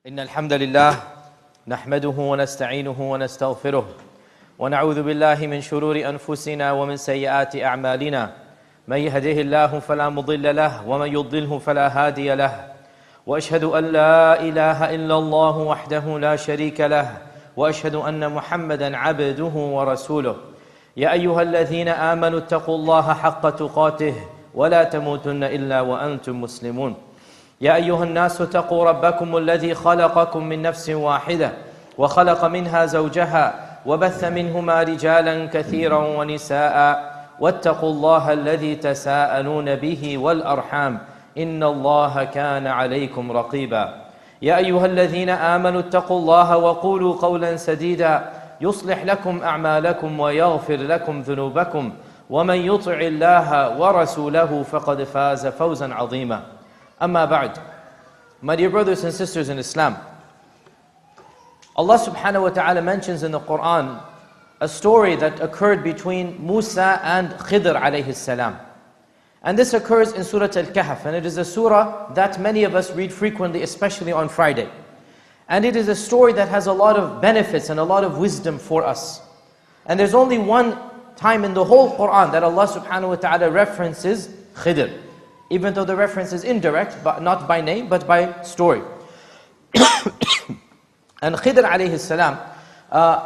إن الحمد لله نحمده ونستعينه ونستغفره ونعوذ بالله من شرور أنفسنا ومن سيئات أعمالنا من يهده الله فلا مضل له ومن يضلله فلا هادي له وأشهد أن لا إله إلا الله وحده لا شريك له وأشهد أن محمدا عبده ورسوله يا أيها الذين آمنوا اتقوا الله حق تقاته ولا تموتن إلا وأنتم مسلمون يا أيها الناس اتقوا ربكم الذي خلقكم من نفس واحدة وخلق منها زوجها وبث منهما رجالا كثيرا ونساء واتقوا الله الذي تساءلون به والأرحام إن الله كان عليكم رقيبا يا أيها الذين آمنوا اتقوا الله وقولوا قولا سديدا يصلح لكم أعمالكم ويغفر لكم ذنوبكم ومن يطع الله ورسوله فقد فاز فوزا عظيما Amma ba'd. My dear brothers and sisters in Islam, Allah subhanahu wa ta'ala mentions in the Quran a story that occurred between Musa and Khidr alayhi salam. And this occurs in Surah Al-Kahf, and it is a surah that many of us read frequently, especially on Friday. And it is a story that has a lot of benefits and a lot of wisdom for us. And there's only one time in the whole Quran that Allah subhanahu wa ta'ala references Khidr, even though the reference is indirect, but not by name, but by story. And Khidr alayhi salam,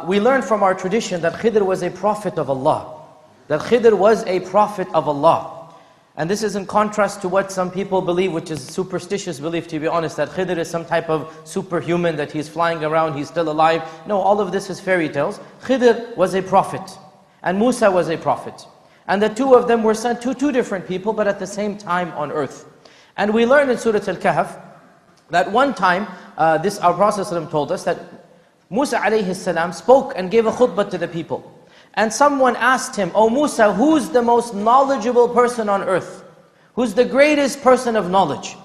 we learn from our tradition that Khidr was a prophet of Allah. That Khidr was a prophet of Allah. And this is in contrast to what some people believe, which is superstitious belief, to be honest, that Khidr is some type of superhuman, that he's flying around, he's still alive. No, all of this is fairy tales. Khidr was a prophet, and Musa was a prophet. And the two of them were sent to two different people, but at the same time on earth. And we learn in Surah Al-Kahf that one time, our Prophet ﷺ told us that Musa alayhi salam spoke and gave a khutbah to the people. And someone asked him, "O Musa, who's the most knowledgeable person on earth? Who's the greatest person of knowledge?"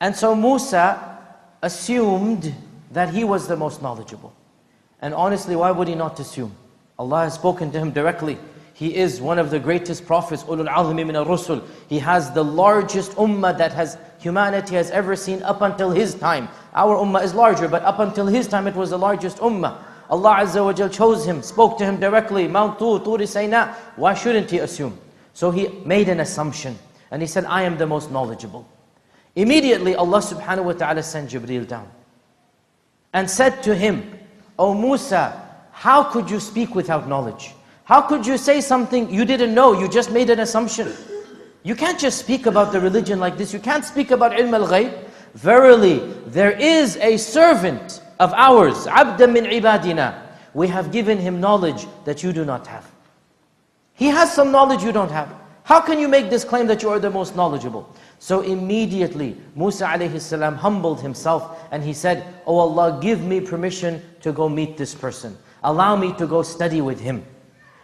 And so Musa assumed that he was the most knowledgeable. And honestly, why would he not assume? Allah has spoken to him directly. He is one of the greatest prophets, ulul azmi min ar-rusul. He has the largest ummah that humanity has ever seen up until his time. Our ummah is larger, but up until his time it was the largest ummah. Allah Azza wa Jal chose him, spoke to him directly, Mount Tur Sayna. Why shouldn't he assume? So he made an assumption, and he said, "I am the most knowledgeable." Immediately Allah subhanahu wa ta'ala sent Jibreel down and said to him, "O Musa, how could you speak without knowledge? How could you say something you didn't know? You just made an assumption. You can't just speak about the religion like this. You can't speak about ilm al-ghayb. Verily, there is a servant of ours, abdan min ibadina. We have given him knowledge that you do not have. He has some knowledge you don't have. How can you make this claim that you are the most knowledgeable?" So immediately, Musa alayhi salam humbled himself and he said, "O Allah, give me permission to go meet this person. Allow me to go study with him."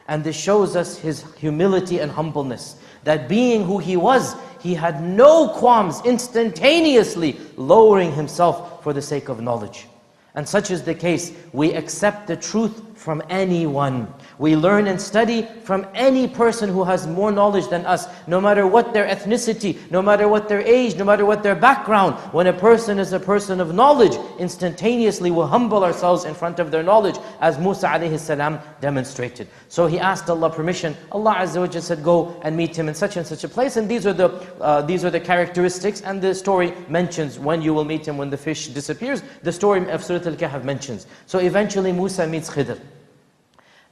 And this shows us his humility and humbleness. That being who he was, he had no qualms, instantaneously lowering himself for the sake of knowledge. And such is the case. We accept the truth from anyone. We learn and study from any person who has more knowledge than us, no matter what their ethnicity, no matter what their age, no matter what their background. When a person is a person of knowledge, instantaneously we humble ourselves in front of their knowledge, as Musa alayhi salam demonstrated. So he asked Allah permission. Allah Azza wa Jalla said, "Go and meet him in such and such a place." And these are the characteristics, and the story mentions when you will meet him when the fish disappears. The story of Surah Al-Kahf mentions. So eventually Musa meets Khidr.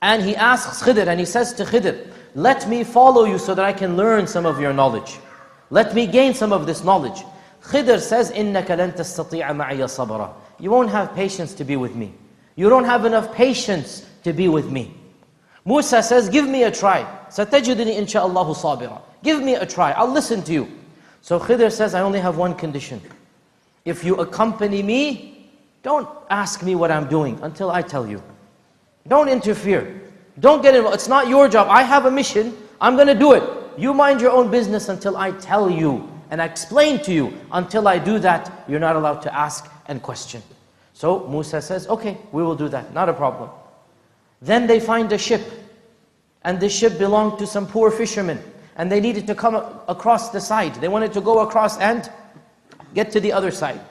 And he asks Khidr, and he says to Khidr, "Let me follow you so that I can learn some of your knowledge. Let me gain some of this knowledge." Khidr says, "إِنَّكَ لَن تَسْتَطِيعَ مَعِيَ صَبْرًا." You won't have patience to be with me. You don't have enough patience to be with me. Musa says, "Give me a try. سَتَجِدُنِي إِنْ شَاءَ اللَّهُ صَابِرًا." Give me a try, I'll listen to you. So Khidr says, "I only have one condition. If you accompany me, don't ask me what I'm doing until I tell you. Don't interfere. Don't get involved. It's not your job. I have a mission. I'm going to do it. You mind your own business until I tell you and I explain to you. Until I do that, you're not allowed to ask and question." So Musa says, "Okay, we will do that. Not a problem." Then they find a ship. And this ship belonged to some poor fishermen. And they needed to come across the side. They wanted to go across and get to the other side.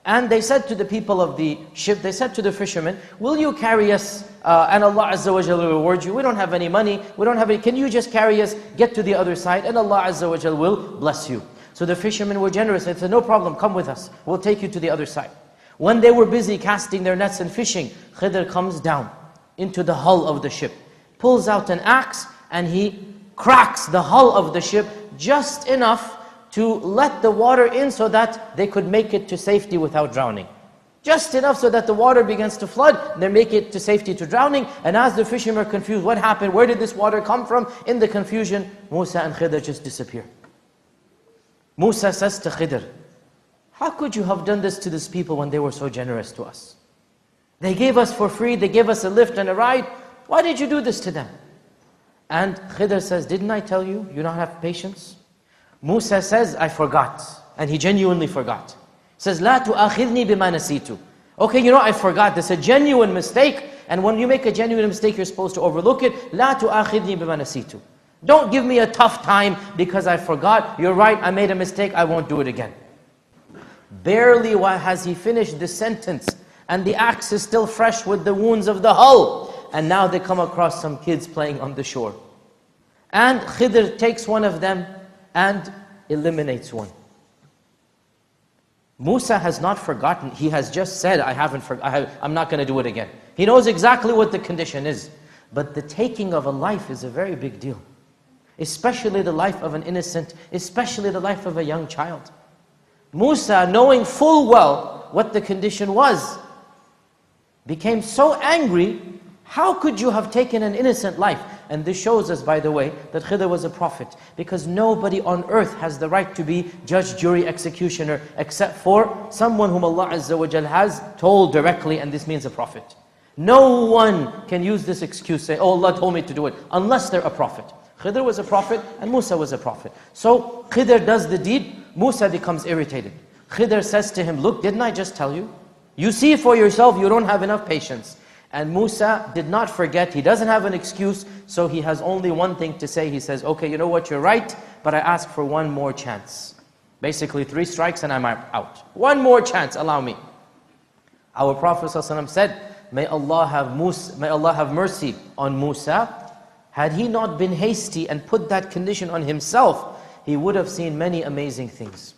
And they said to the people of the ship, they said to the fishermen, will you carry us, and Allah Azza wa Jal will reward you. We don't have any money, we don't have any, can you just carry us, get to the other side, and Allah Azza wa Jal will bless you. So the fishermen were generous. They said, no problem, come with us. We'll take you to the other side. When they were busy casting their nets and fishing, Khidr comes down into the hull of the ship, pulls out an axe, and he cracks the hull of the ship just enough to let the water in so that they could make it to safety without drowning. Just enough so that the water begins to flood, they make it to safety to drowning. And as the fishermen are confused, what happened? Where did this water come from? In the confusion, Musa and Khidr just disappear. Musa says to Khidr, how could you have done this to these people when they were so generous to us? They gave us for free, they gave us a lift and a ride. Why did you do this to them? And Khidr says, didn't I tell you, you don't have patience? Musa says, I forgot. And he genuinely forgot. He says, لا تؤاخذني بما نسيت. Okay, you know, I forgot. This is a genuine mistake. And when you make a genuine mistake, you're supposed to overlook it. لا تؤاخذني بما نسيت. Don't give me a tough time because I forgot. You're right, I made a mistake, I won't do it again. Barely has he finished this sentence, and the axe is still fresh with the wounds of the hull. And now they come across some kids playing on the shore. And Khidr takes one of them and eliminates one. Musa has not forgotten. He has just said, I'm not going to do it again. He knows exactly what the condition is. But the taking of a life is a very big deal. Especially the life of an innocent, especially the life of a young child. Musa, knowing full well what the condition was, became so angry. How could you have taken an innocent life? And this shows us, by the way, that Khidr was a prophet. Because nobody on earth has the right to be judge, jury, executioner, except for someone whom Allah Azza wa Jal has told directly, and this means a prophet. No one can use this excuse, say, oh, Allah told me to do it, unless they're a prophet. Khidr was a prophet, and Musa was a prophet. So Khidr does the deed, Musa becomes irritated. Khidr says to him, look, didn't I just tell you? You see for yourself, you don't have enough patience. And Musa did not forget, he doesn't have an excuse, so he has only one thing to say. He says, okay, you know what, you're right, but I ask for one more chance. Basically 3 strikes and I'm out. One more chance, allow me. Our Prophet ﷺ said, may Allah have mercy on Musa. Had he not been hasty and put that condition on himself, he would have seen many amazing things.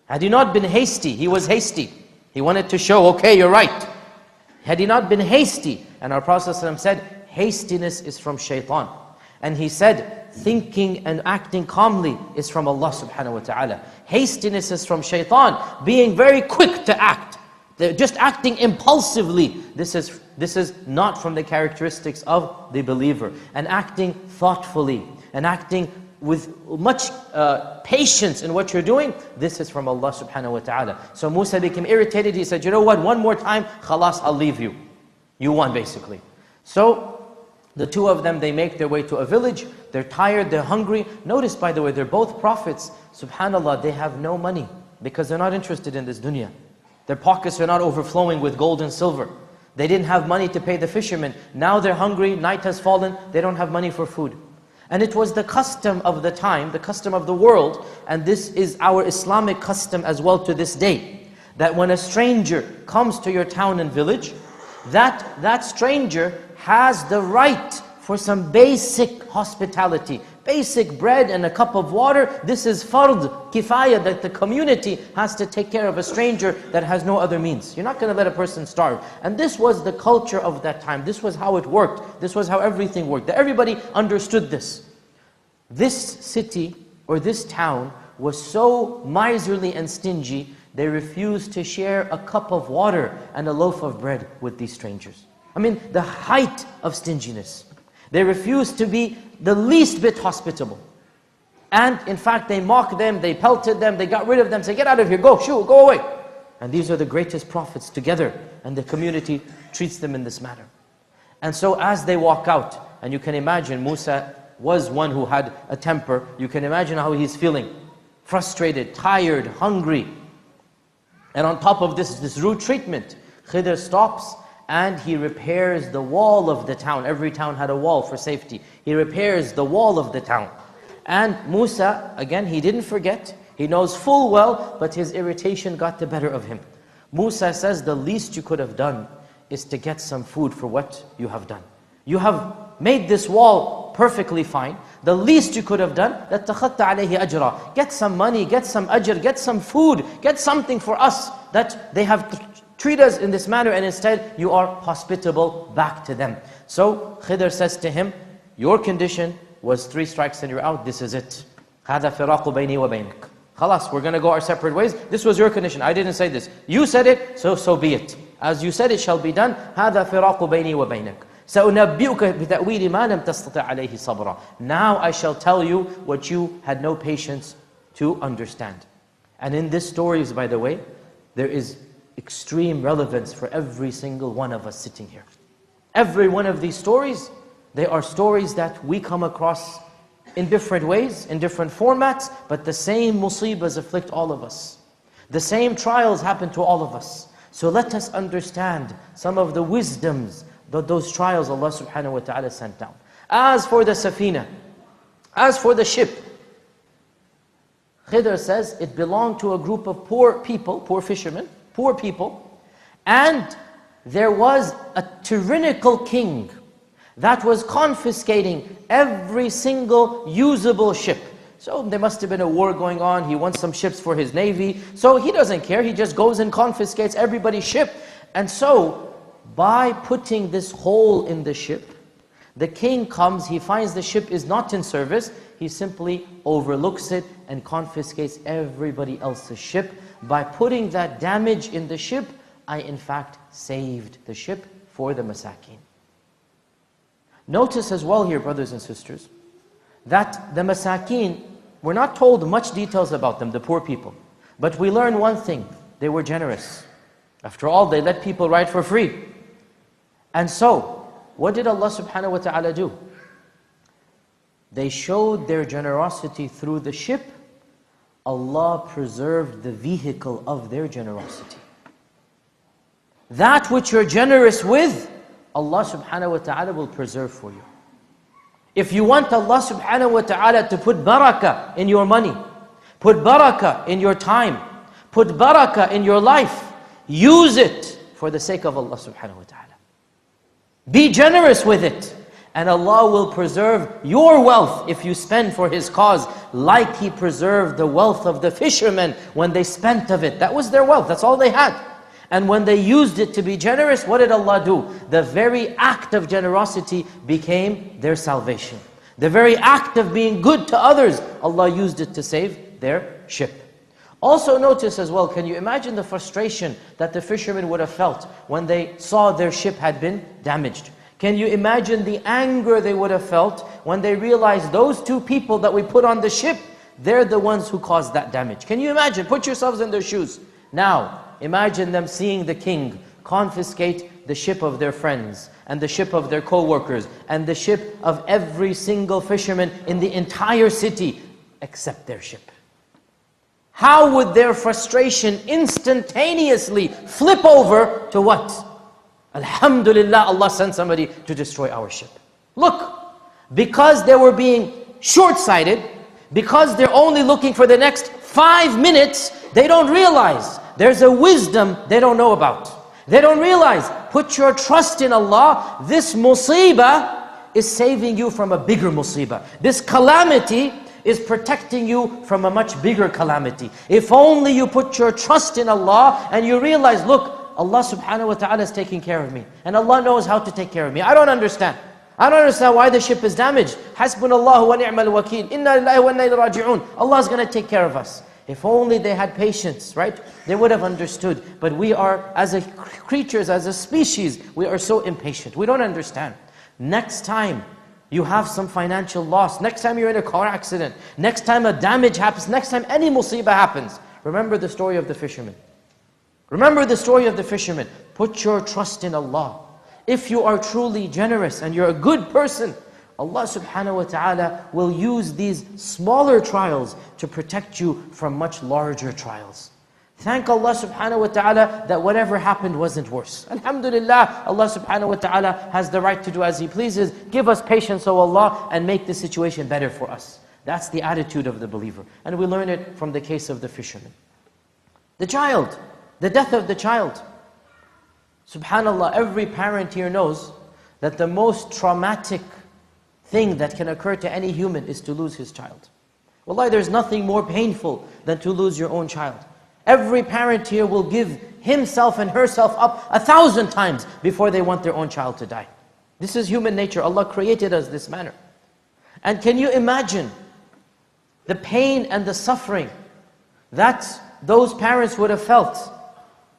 Had he not been hasty, he was hasty. He wanted to show, okay, you're right. Had he not been hasty, and our Prophet ﷺ said, hastiness is from shaitan. And he said, thinking and acting calmly is from Allah subhanahu wa ta'ala. Hastiness is from shaitan, being very quick to act. Just acting impulsively, this is not from the characteristics of the believer. And acting thoughtfully, and acting with much patience in what you're doing, this is from Allah subhanahu wa ta'ala. So Musa became irritated. He said, you know what, one more time, khalas, I'll leave you. You won, basically. So the two of them, they make their way to a village. They're tired, they're hungry. Notice, by the way, they're both prophets. Subhanallah, they have no money because they're not interested in this dunya. Their pockets are not overflowing with gold and silver. They didn't have money to pay the fishermen. Now they're hungry, night has fallen, they don't have money for food. And it was the custom of the time, the custom of the world, and this is our Islamic custom as well to this day, that when a stranger comes to your town and village, that stranger has the right for some basic hospitality, basic bread and a cup of water. This is fard, kifaya, that the community has to take care of a stranger that has no other means. You're not going to let a person starve. And this was the culture of that time. This was how it worked. This was how everything worked. Everybody understood this. This city or this town was so miserly and stingy, they refused to share a cup of water and a loaf of bread with these strangers. I mean, the height of stinginess. They refused to be the least bit hospitable. And in fact, they mocked them, they pelted them, they got rid of them, said, get out of here, go, shoo, go away. And these are the greatest prophets together, and the community treats them in this manner. And so as they walk out, and you can imagine Musa was one who had a temper, you can imagine how he's feeling. Frustrated, tired, hungry. And on top of this rude treatment, Khidr stops and he repairs the wall of the town. Every town had a wall for safety. He repairs the wall of the town. And Musa, again, he didn't forget. He knows full well, but his irritation got the better of him. Musa says the least you could have done is to get some food for what you have done. You have made this wall perfectly fine. The least you could have done, لَاتَّخَذْتَ عَلَيْهِ أَجْرًا. Get some money, get some ajr, get some food, get something for us that they have treated us in this manner, and instead you are hospitable back to them. So Khidr says to him, your condition was 3 strikes and you're out, this is it. هَذَا فِرَاقُ بَيْنِي وَبَيْنِكَ. Khalas, we're going to go our separate ways. This was your condition, I didn't say this. You said it, so be it. As you said, it shall be done. هَذَا فِرَاقُ بَيْنِي وَبَيْنِكَ. سَأُنَبِّئُكَ بِتَأْوِيلِ مَا لَمْ تَسْتَطِعْ عَلَيْهِ صَبْرًا. Now I shall tell you what you had no patience to understand. And in this stories, by the way, there is extreme relevance for every single one of us sitting here. Every one of these stories, they are stories that we come across in different ways, in different formats, but the same musibahs afflict all of us. The same trials happen to all of us. So let us understand some of the wisdoms that those trials Allah subhanahu wa ta'ala sent down. As for the safina, as for the ship, Khidr says it belonged to a group of poor people, poor fishermen, poor people, and there was a tyrannical king that was confiscating every single usable ship. So there must have been a war going on, he wants some ships for his navy, so he doesn't care, he just goes and confiscates everybody's ship. And so, by putting this hole in the ship, the king comes, he finds the ship is not in service, he simply overlooks it and confiscates everybody else's ship. By putting that damage in the ship, I in fact saved the ship for the masakin. Notice as well here, brothers and sisters, that the masakin, we're not told much details about them, the poor people. But we learn one thing, they were generous. After all, they let people ride for free. And so, what did Allah subhanahu wa ta'ala do? They showed their generosity through the ship. Allah preserved the vehicle of their generosity. That which you're generous with, Allah subhanahu wa ta'ala will preserve for you. If you want Allah subhanahu wa ta'ala to put barakah in your money, put barakah in your time, put barakah in your life, use it for the sake of Allah subhanahu wa ta'ala. Be generous with it, and Allah will preserve your wealth if you spend for His cause, like He preserved the wealth of the fishermen when they spent of it. That was their wealth, that's all they had. And when they used it to be generous, what did Allah do? The very act of generosity became their salvation. The very act of being good to others, Allah used it to save their ship. Also notice as well, can you imagine the frustration that the fishermen would have felt when they saw their ship had been damaged? Can you imagine the anger they would have felt when they realized those 2 people that we put on the ship, they're the ones who caused that damage? Can you imagine? Put yourselves in their shoes. Now, imagine them seeing the king confiscate the ship of their friends, and the ship of their co-workers, and the ship of every single fisherman in the entire city, except their ship. How would their frustration instantaneously flip over to what? Alhamdulillah, Allah sent somebody to destroy our ship. Look, because they were being short-sighted, because they're only looking for the next 5 minutes, they don't realize there's a wisdom they don't know about. They don't realize, put your trust in Allah, this musibah is saving you from a bigger musibah. This calamity is protecting you from a much bigger calamity. If only you put your trust in Allah and you realize, look, Allah subhanahu wa ta'ala is taking care of me. And Allah knows how to take care of me. I don't understand. I don't understand why the ship is damaged. Hasbunallahu wa ni'mal wakeel. Inna lillahi wa inna ilayhi raji'un. Allah is going to take care of us. If only they had patience, right? They would have understood. But we are, as a creatures, as a species, we are so impatient. We don't understand. Next time you have some financial loss, next time you're in a car accident, next time a damage happens, next time any musibah happens, remember the story of the fisherman. Remember the story of the fisherman. Put your trust in Allah. If you are truly generous and you're a good person, Allah subhanahu wa ta'ala will use these smaller trials to protect you from much larger trials. Thank Allah subhanahu wa ta'ala that whatever happened wasn't worse. Alhamdulillah, Allah subhanahu wa ta'ala has the right to do as He pleases. Give us patience, O Allah, and make the situation better for us. That's the attitude of the believer. And we learn it from the case of the fisherman. The child, The death of the child. Subhanallah, every parent here knows that the most traumatic thing that can occur to any human is to lose his child. Wallahi, there's nothing more painful than to lose your own child. Every parent here will give himself and herself up 1,000 times before they want their own child to die. This is human nature. Allah created us this manner. And can you imagine the pain and the suffering that those parents would have felt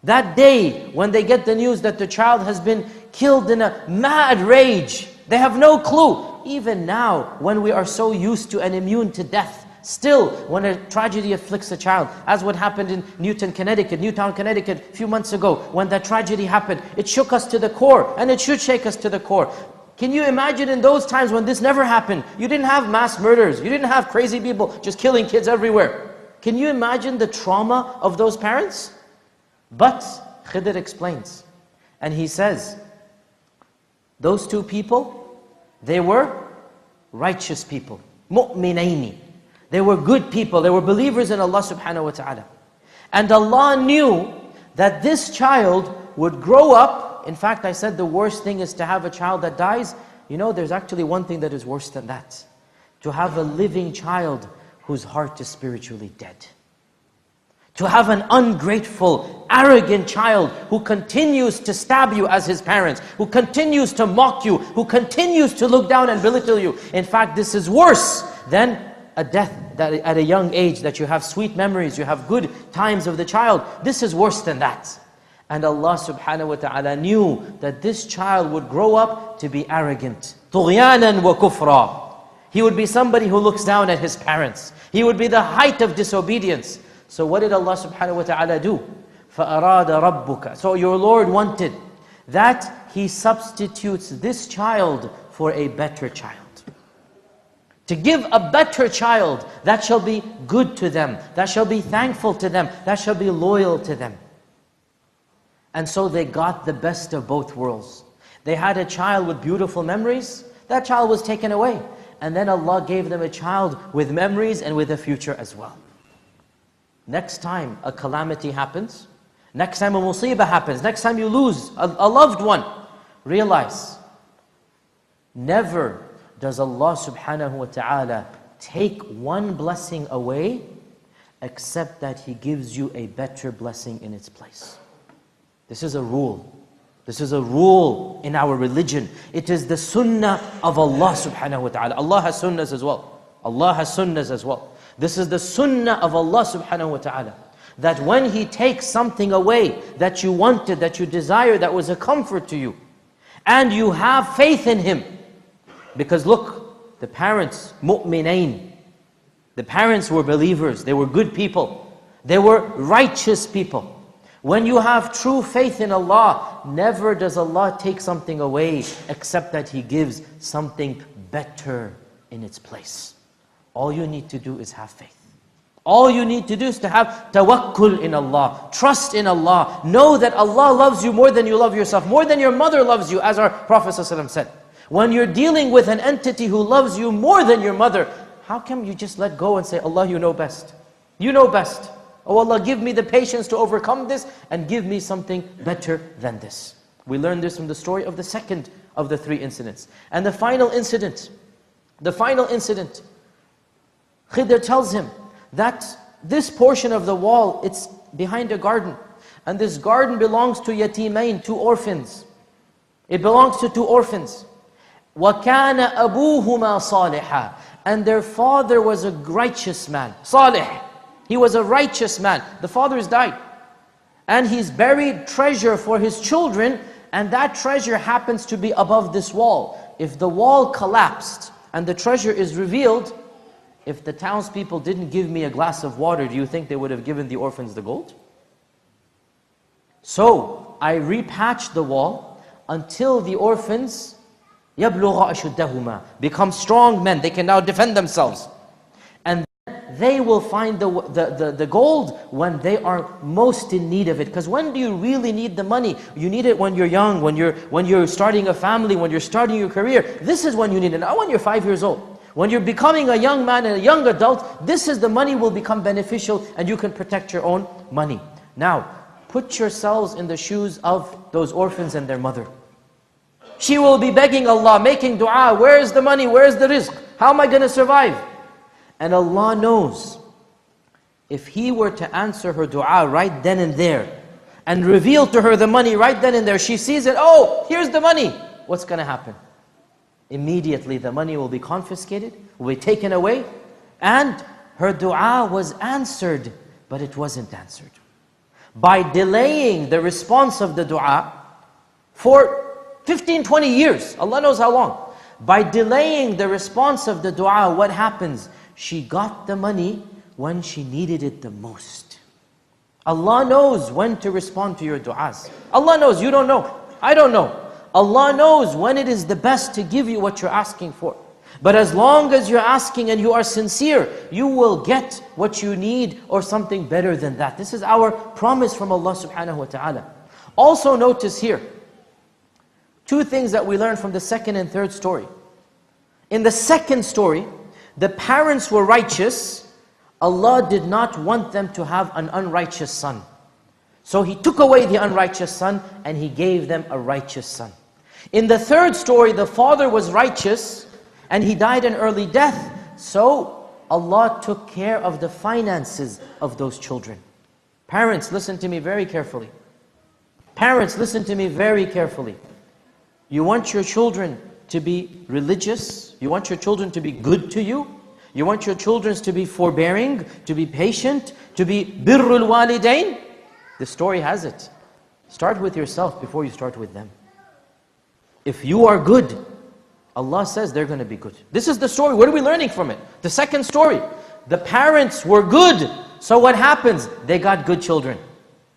that day when they get the news that the child has been killed in a mad rage? They have no clue. Even now, when we are so used to and immune to death, still, when a tragedy afflicts a child, as what happened in Newtown, Connecticut a few months ago, when that tragedy happened, it shook us to the core, and it should shake us to the core. Can you imagine in those times when this never happened? You didn't have mass murders, you didn't have crazy people just killing kids everywhere. Can you imagine the trauma of those parents? But Khidr explains, and he says, those two people, they were righteous people, mu'minaini. They were good people, they were believers in Allah subhanahu wa ta'ala. And Allah knew that this child would grow up. In fact, I said the worst thing is to have a child that dies. You know, there's actually one thing that is worse than that. To have a living child whose heart is spiritually dead. To have an ungrateful, arrogant child who continues to stab you as his parents, who continues to mock you, who continues to look down and belittle you. In fact, this is worse than a death that at a young age, that you have sweet memories, you have good times of the child. This is worse than that. And Allah subhanahu wa ta'ala knew that this child would grow up to be arrogant. طُغْيَانًا وَكُفْرًا. He would be somebody who looks down at his parents. He would be the height of disobedience. So what did Allah subhanahu wa ta'ala do? فَأَرَادَ رَبُّكَ. So your Lord wanted that He substitutes this child for a better child. To give a better child that shall be good to them, that shall be thankful to them, that shall be loyal to them. And so they got the best of both worlds. They had a child with beautiful memories. That child was taken away. And then Allah gave them a child with memories and with a future as well. Next time a calamity happens, next time a musibah happens, next time you lose a loved one, realize, never does Allah subhanahu wa ta'ala take one blessing away except that He gives you a better blessing in its place. This is a rule. This is a rule in our religion. It is the sunnah of Allah subhanahu wa ta'ala. Allah has sunnahs as well. Allah has sunnahs as well. This is the sunnah of Allah subhanahu wa ta'ala. That when He takes something away that you wanted, that you desire, that was a comfort to you, and you have faith in Him. Because look, the parents, mu'minain, the parents were believers, they were good people, they were righteous people. When you have true faith in Allah, never does Allah take something away except that He gives something better in its place. All you need to do is have faith. All you need to do is to have tawakkul in Allah, trust in Allah. Know that Allah loves you more than you love yourself, more than your mother loves you, as our Prophet ﷺ said. When you're dealing with an entity who loves you more than your mother, how come you just let go and say, Allah, you know best. You know best. Oh Allah, give me the patience to overcome this and give me something better than this. We learn this from the story of the second of the three incidents. And the final incident, Khidr tells him that this portion of the wall, it's behind a garden. And this garden belongs to yatimain, two orphans. It belongs to two orphans. وَكَانَ أَبُوهُمَا صَالِحًا. And their father was a righteous man. Salih. He was a righteous man. The father has died. And he's buried treasure for his children, and that treasure happens to be above this wall. If the wall collapsed and the treasure is revealed, if the townspeople didn't give me a glass of water, do you think they would have given the orphans the gold? So I repatched the wall until the orphans يَبْلُغَ أَشُدَّهُمَا, become strong men. They can now defend themselves. And they will find the gold when they are most in need of it. Because when do you really need the money? You need it when you're young, when you're starting a family, when you're starting your career. This is when you need it, not when you're 5 years old. When you're becoming a young man and a young adult, this is the money will become beneficial and you can protect your own money. Now, put yourselves in the shoes of those orphans and their mother. She will be begging Allah, making dua, where is the money, where is the rizq? How am I going to survive? And Allah knows, if He were to answer her dua right then and there, and reveal to her the money right then and there, she sees it, oh, here's the money. What's going to happen? Immediately the money will be confiscated, will be taken away, and her dua was answered, but it wasn't answered. By delaying the response of the dua for 15, 20 years, Allah knows how long. By delaying the response of the dua, what happens? She got the money when she needed it the most. Allah knows when to respond to your du'as. Allah knows, you don't know. I don't know. Allah knows when it is the best to give you what you're asking for. But as long as you're asking and you are sincere, you will get what you need or something better than that. This is our promise from Allah subhanahu wa ta'ala. Also notice here, two things that we learn from the second and third story. In the second story, the parents were righteous. Allah did not want them to have an unrighteous son. So He took away the unrighteous son and He gave them a righteous son. In the third story, the father was righteous and he died an early death. So Allah took care of the finances of those children. Parents, listen to me very carefully. Parents, listen to me very carefully. You want your children to be religious? You want your children to be good to you? You want your children to be forbearing, to be patient, to be birrul walidain? The story has it. Start with yourself before you start with them. If you are good, Allah says they're going to be good. This is the story. What are we learning from it? The second story. The parents were good. So what happens? They got good children.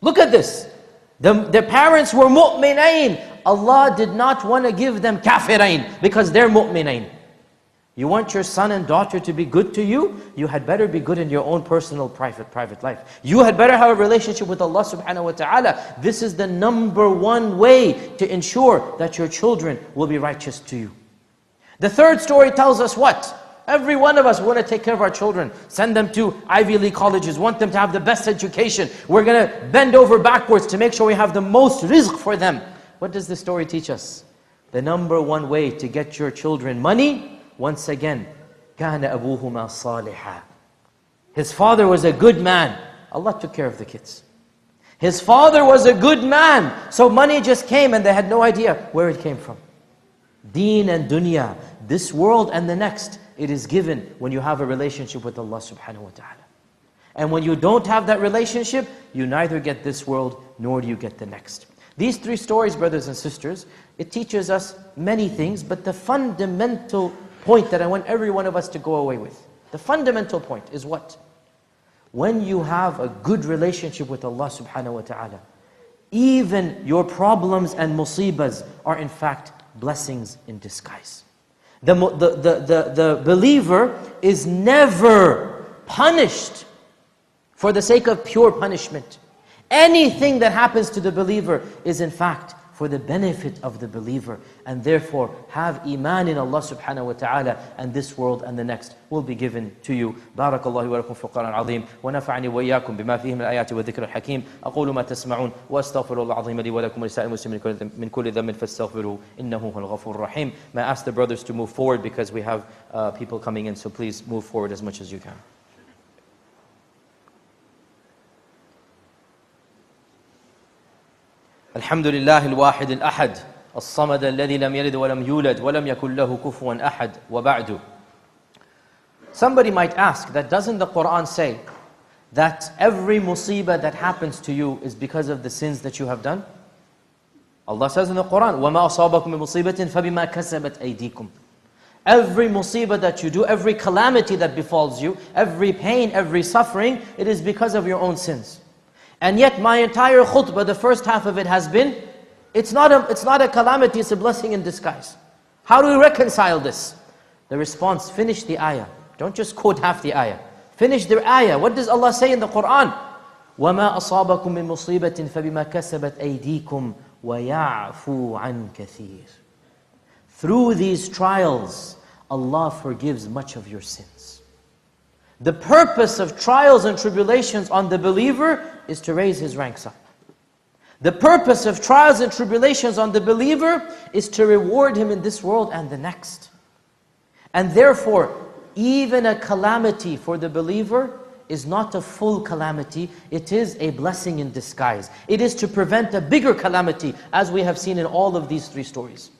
Look at this. The parents were mu'minain. Allah did not want to give them kafirain because they're mu'minain. You want your son and daughter to be good to you? You had better be good in your own personal, private life. You had better have a relationship with Allah subhanahu wa ta'ala. This is the number one way to ensure that your children will be righteous to you. The third story tells us what? Every one of us want to take care of our children. Send them to Ivy League colleges. Want them to have the best education. We're going to bend over backwards to make sure we have the most rizq for them. What does this story teach us? The number one way to get your children money, once again, كَانَ أَبُوهُمَا صَالِحًا. His father was a good man. Allah took care of the kids. His father was a good man. So money just came and they had no idea where it came from. Deen and dunya, this world and the next, it is given when you have a relationship with Allah subhanahu wa ta'ala. And when you don't have that relationship, you neither get this world nor do you get the next. These three stories, brothers and sisters, it teaches us many things, but the fundamental point that I want every one of us to go away with, the fundamental point is what? When you have a good relationship with Allah subhanahu wa ta'ala, even your problems and musibas are in fact blessings in disguise. The believer is never punished for the sake of pure punishment. Anything that happens to the believer is in fact for the benefit of the believer. And therefore, have iman in Allah subhanahu wa ta'ala, and this world and the next will be given to you. Barakallahu wa lakum fil Qur'an al-azim, wa nafa'ani wa iyyakum bima fihi min al-ayati wa dhikr al-hakim. Aqulu ma tasma'un wa astaghfirullah al-azim li wa lakum wa lisa'il muslimin min kulli dhanbin fastaghfiruhu innahu huwal ghafurur rahim. May I ask the brothers to move forward because we have people coming in, so please move forward as much as you can. الحمد لله الواحد الأحد الصمد الذي لم يلد ولم يولد ولم يكن له كفوا أحد وبعد. Somebody might ask, that doesn't the Quran say that every musibah that happens to you is because of the sins that you have done? Allah says in the Quran, وَمَا أَصَابَكُم مِّن مُّصِيبَةٍ فَبِمَا كَسَبَتْ أَيْدِيكُم. Every musibah that you do, every calamity that befalls you, every pain, every suffering, it is because of your own sins. And yet my entire khutbah, the first half of it has been, it's not a calamity, it's a blessing in disguise. How do we reconcile this? The response, finish the ayah. Don't just quote half the ayah. Finish the ayah. What does Allah say in the Quran? وَمَا أَصَابَكُم مِّن مُّصِيبَةٍ فَبِمَا كَسَبَتْ أَيْدِيكُمْ وَيَعْفُو عَنْ كَثِيرٍ. Through these trials, Allah forgives much of your sins. The purpose of trials and tribulations on the believer is to raise his ranks up. The purpose of trials and tribulations on the believer is to reward him in this world and the next. And therefore, even a calamity for the believer is not a full calamity, it is a blessing in disguise. It is to prevent a bigger calamity, as we have seen in all of these three stories.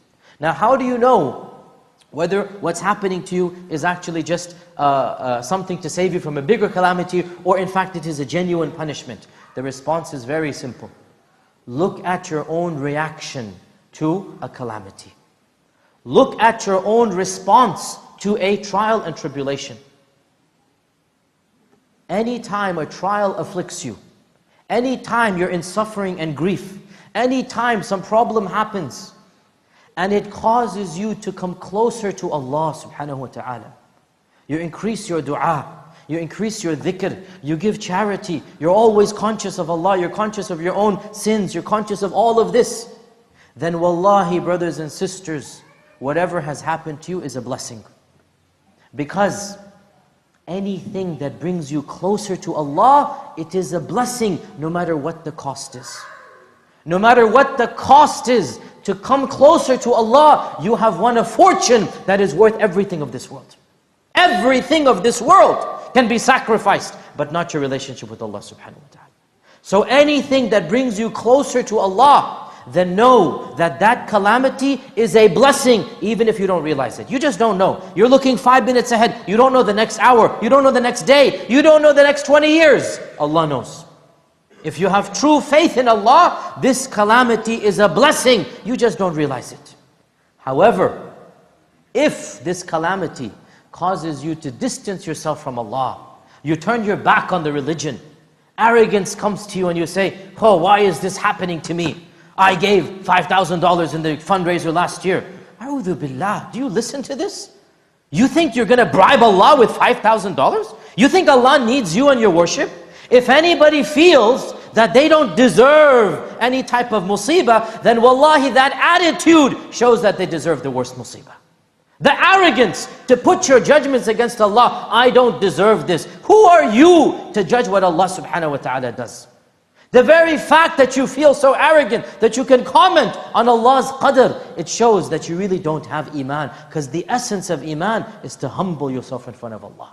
Now, how do you know whether what's happening to you is actually just something to save you from a bigger calamity, or in fact it is a genuine punishment? The response is very simple. Look at your own reaction to a calamity. Look at your own response to a trial and tribulation. Anytime a trial afflicts you, anytime you're in suffering and grief, anytime some problem happens, and it causes you to come closer to Allah subhanahu wa ta'ala, you increase your dua, you increase your dhikr, you give charity, you're always conscious of Allah, you're conscious of your own sins, you're conscious of all of this, then wallahi, brothers and sisters, whatever has happened to you is a blessing. Because anything that brings you closer to Allah, it is a blessing no matter what the cost is. No matter what the cost is, to come closer to Allah, you have won a fortune that is worth everything of this world. Everything of this world can be sacrificed, but not your relationship with Allah subhanahu wa ta'ala. So anything that brings you closer to Allah, then know that that calamity is a blessing, even if you don't realize it. You just don't know. You're looking 5 minutes ahead. You don't know the next hour. You don't know the next day. You don't know the next 20 years. Allah knows. If you have true faith in Allah, this calamity is a blessing. You just don't realize it. However, if this calamity causes you to distance yourself from Allah, you turn your back on the religion, arrogance comes to you and you say, oh, why is this happening to me? I gave $5,000 in the fundraiser last year. A'udhu billah, do you listen to this? You think you're going to bribe Allah with $5,000? You think Allah needs you and your worship? If anybody feels that they don't deserve any type of musibah, then wallahi that attitude shows that they deserve the worst musibah. The arrogance to put your judgments against Allah, I don't deserve this. Who are you to judge what Allah subhanahu wa ta'ala does? The very fact that you feel so arrogant that you can comment on Allah's qadr, it shows that you really don't have iman. Because the essence of iman is to humble yourself in front of Allah.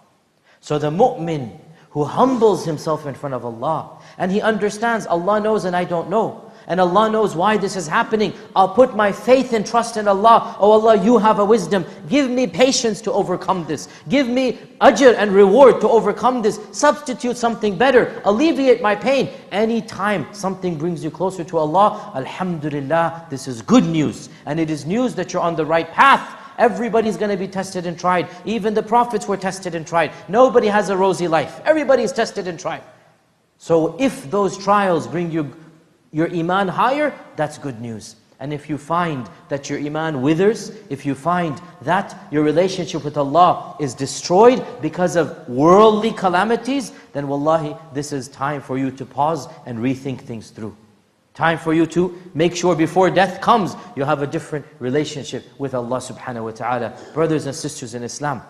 So the mu'min who humbles himself in front of Allah, and he understands, Allah knows and I don't know. And Allah knows why this is happening. I'll put my faith and trust in Allah. Oh Allah, you have a wisdom. Give me patience to overcome this. Give me ajr and reward to overcome this. Substitute something better. Alleviate my pain. Anytime something brings you closer to Allah, alhamdulillah, this is good news. And it is news that you're on the right path. Everybody's going to be tested and tried. Even the prophets were tested and tried. Nobody has a rosy life. Everybody is tested and tried. So if those trials bring your iman higher, that's good news. And if you find that your iman withers, if you find that your relationship with Allah is destroyed because of worldly calamities, then wallahi, this is time for you to pause and rethink things through. Time for you to make sure before death comes, you have a different relationship with Allah subhanahu wa ta'ala. Brothers and sisters in Islam,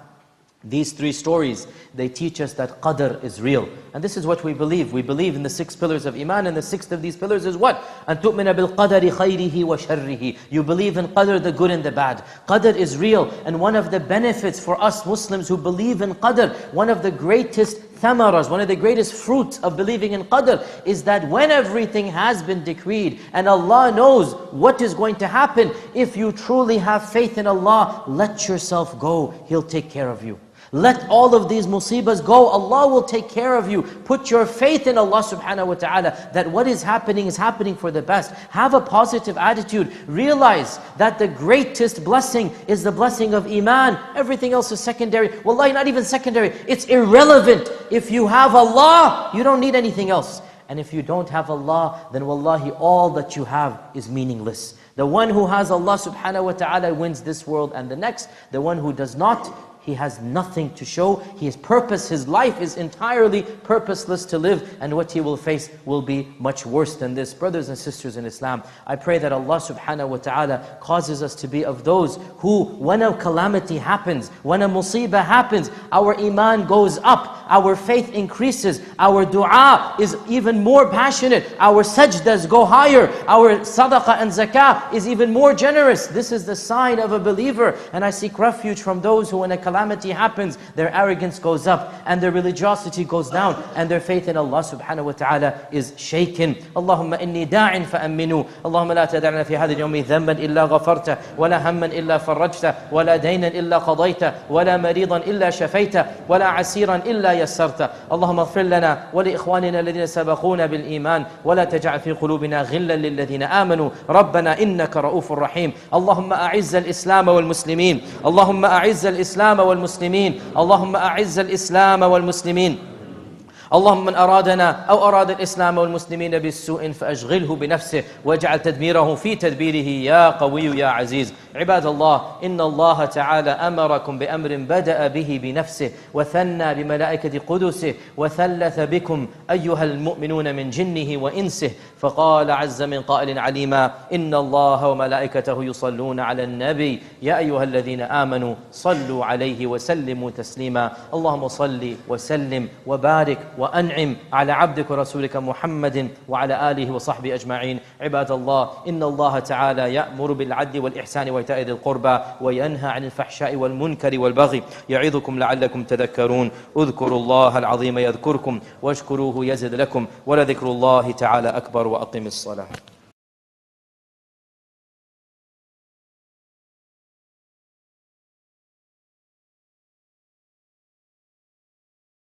these three stories, they teach us that qadr is real. And this is what we believe. We believe in the 6 pillars of iman, and the 6th of these pillars is what? أَن تُؤْمِنَ بِالْقَدَرِ خَيْرِهِ وَشَرِّهِ. You believe in qadr, the good and the bad. Qadr is real. And one of the benefits for us Muslims who believe in qadr, one of the greatest thamaras, one of the greatest fruits of believing in qadr is that when everything has been decreed and Allah knows what is going to happen, if you truly have faith in Allah, let yourself go. He'll take care of you. Let all of these musibahs go. Allah will take care of you. Put your faith in Allah subhanahu wa ta'ala that what is happening for the best. Have a positive attitude. Realize that the greatest blessing is the blessing of iman. Everything else is secondary. Wallahi, not even secondary. It's irrelevant. If you have Allah, you don't need anything else. And if you don't have Allah, then wallahi, all that you have is meaningless. The one who has Allah subhanahu wa ta'ala wins this world and the next. The one who does not he has nothing to show. His purpose, his life is entirely purposeless to live, and what he will face will be much worse than this. Brothers and sisters in Islam, I pray that Allah subhanahu wa ta'ala causes us to be of those who, when a calamity happens, when a musibah happens, our iman goes up, our faith increases, our dua is even more passionate, our sajdas go higher, our sadaqah and zakah is even more generous. This is the sign of a believer. And I seek refuge from those who, when a calamity happens, their arrogance goes up and their religiosity goes down and their faith in Allah subhanahu wa ta'ala is shaken. Allahumma inni da'in fa'amminu. Allahumma la tada'na fi hadhi al-yawmi dhanban illa ghafarta, wa la hamman illa farrajta, wa la daynan illa qadayta, wa la maridan illa shafayta, wa la asiran illa yassarta. Allahumma ighfir lana wa li ikhwanina alladhina sabaquna bil iman, wa la taj'al fi qulubina ghillan lil ladhina amanu. Rabbana innaka ra'ufur rahim. Allahumma a'izz al-islam wal muslimin. Allahumma a'izz al-islam wal muslimin. Allahumma a'izz al-islam wal muslimin. اللهم من أرادنا أو أراد الإسلام والمسلمين بالسوء فأشغله بنفسه واجعل تدميره في تدبيره يا قوي يا عزيز. عباد الله، إن الله تعالى أمركم بأمر بدأ به بنفسه وثنى بملائكة قدسه وثلث بكم أيها المؤمنون من جنه وإنسه، فقال عز من قائل عليما: إن الله وملائكته يصلون على النبي يا أيها الذين آمنوا صلوا عليه وسلموا تسليما. اللهم صل وسلم وبارك وأنعم على عبدك ورسولك محمد وعلى آله وصحبه أجمعين. عباد الله، إن الله تعالى يأمر بالعدل والإحسان وإيتاء ذي القربى وينهى عن الفحشاء والمنكر والبغي يعظكم لعلكم تذكرون. اذكروا الله العظيم يذكركم واشكروه يزد لكم ولذكر الله تعالى أكبر. وأقم الصلاة.